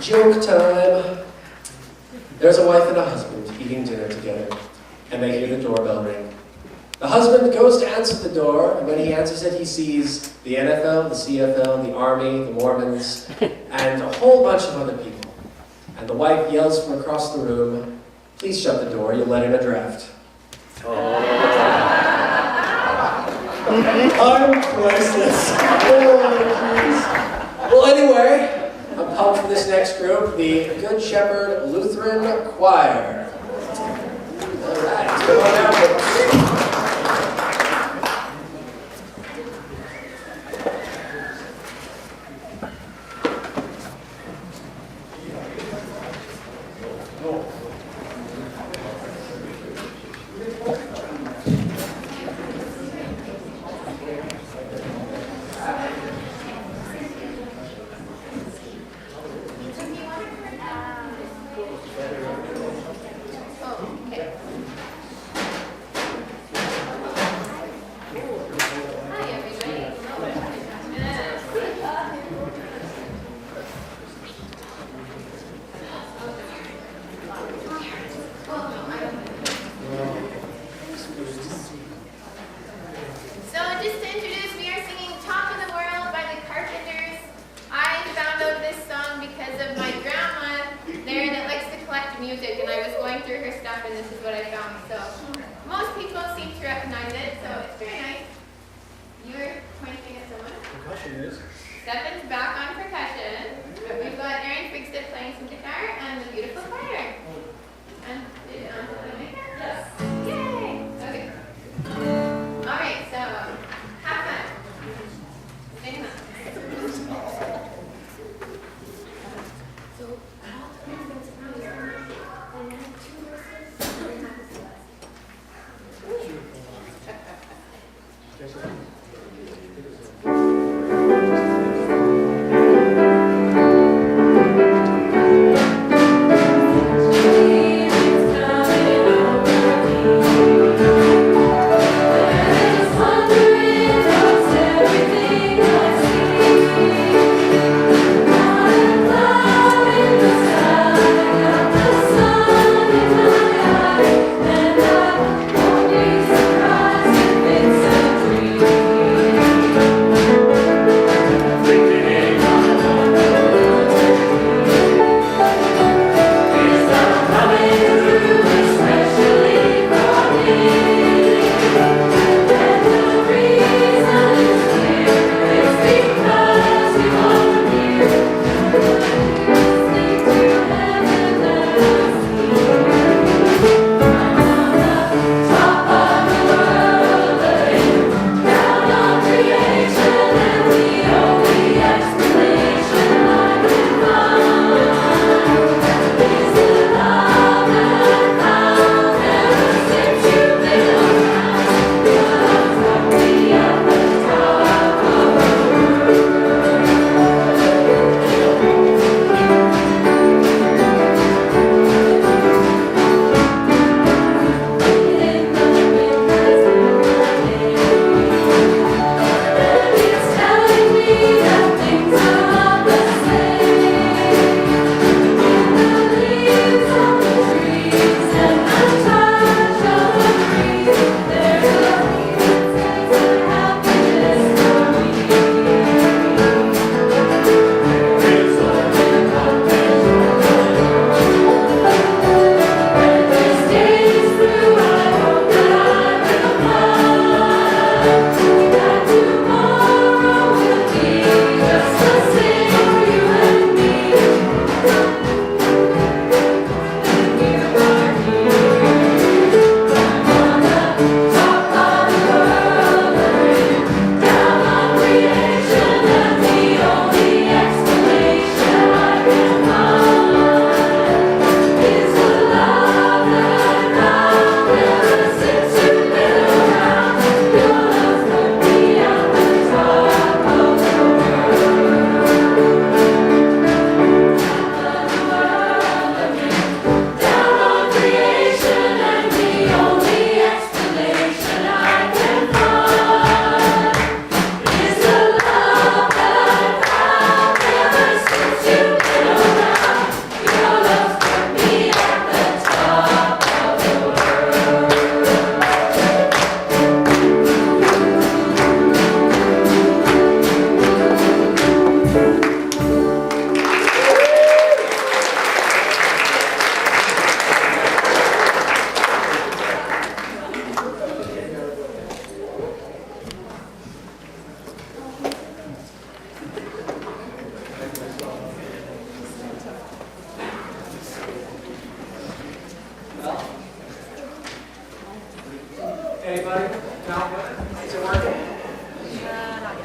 Joke time. There's a wife and a husband eating dinner together, and they hear the doorbell ring. The husband goes to answer the door, and when he answers it, he sees the NFL, the CFL, the Army, the Mormons, and a whole bunch of other people. And the wife yells from across the room, "Please shut the door, you'll let in a draft." I'm priceless. Well, anyway, I'm pumped for this next group, the Good Shepherd Lutheran Choir. All right, come on out, folks.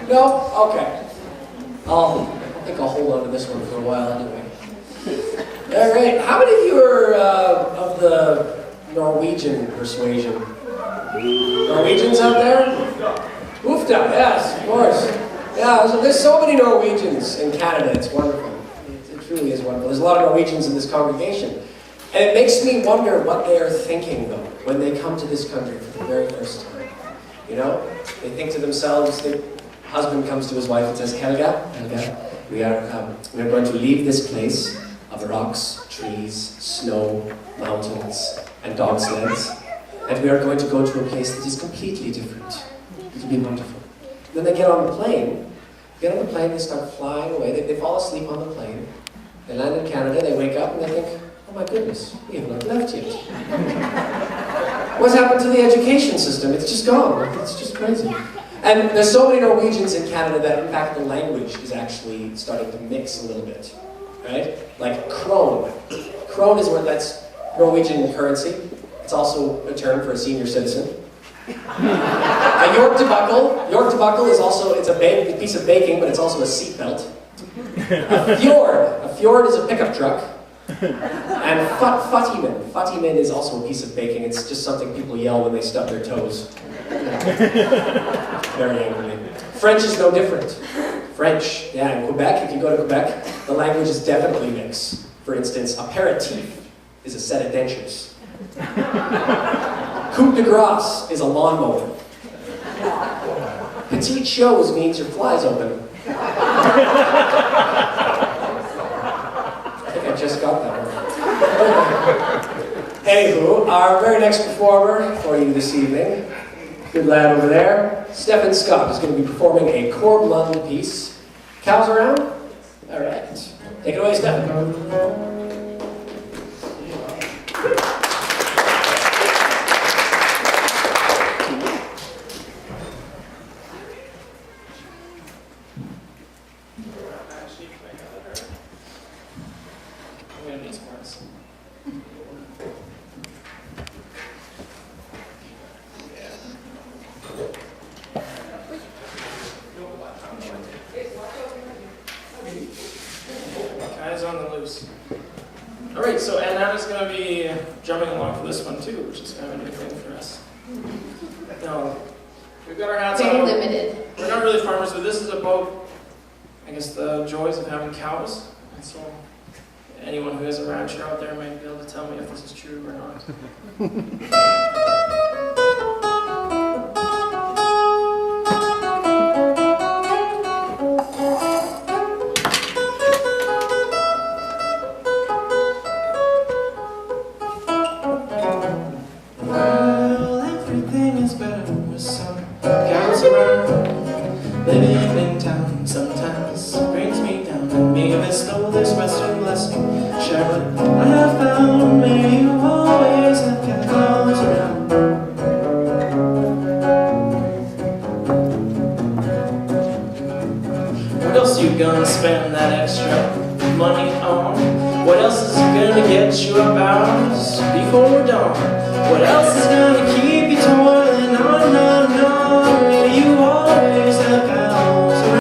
No? Okay. I think I'll hold on to this one for a while anyway. All right. How many of you are of the Norwegian persuasion? Norwegians out there? Oofda, yes, of course. Yeah, so there's so many Norwegians in Canada. It's wonderful. It truly is wonderful. There's a lot of Norwegians in this congregation. And it makes me wonder what they are thinking, though, when they come to this country for the very first time. You know? They think to themselves, the husband comes to his wife and says, Helga, we are going to leave this place of rocks, trees, snow, mountains, and dog sleds, and we are going to go to a place that is completely different. It'll be wonderful. Then they get on the plane. They start flying away. They fall asleep on the plane. They land in Canada, they wake up, and they think, oh my goodness, we have not left yet. What's happened to the education system? It's just gone. It's just crazy. And there's so many Norwegians in Canada that, in fact, the language is actually starting to mix a little bit. Right? Like krone. Krone is that's Norwegian currency. It's also a term for a senior citizen. A York to buckle is also, it's a piece of baking, but it's also a seatbelt. A fjord is a pickup truck. And fattimen is also a piece of baking. It's just something people yell when they stub their toes. Very angrily. French is no different. French, yeah, in Quebec, if you go to Quebec, the languages definitely mix. For instance, aperitif is a set of dentures. Coup de grace is a lawnmower. Petite chose means your fly's open. I think I just got that one. Anywho, our very next performer for you this evening, good lad over there, Stephen Scott, is going to be performing a Corb Lund piece. Cows around? All right. Take it away, Stephen. On the loose. All right, so Anna's going to be jumping along for this one too, which is kind of a new thing for us. Now, we've got our hats on. Very limited. We're not really farmers, but this is about, I guess, the joys of having cows. And so, anyone who is a rancher out there might be able to tell me if this is true or not. Living in town sometimes brings me down. And me of it stole this western blessing. Shepherd, I have found may you always have cows around. What else you gonna spend that extra money on? What else is gonna get you up hours before dawn? What else is gonna keep you toiling on and on?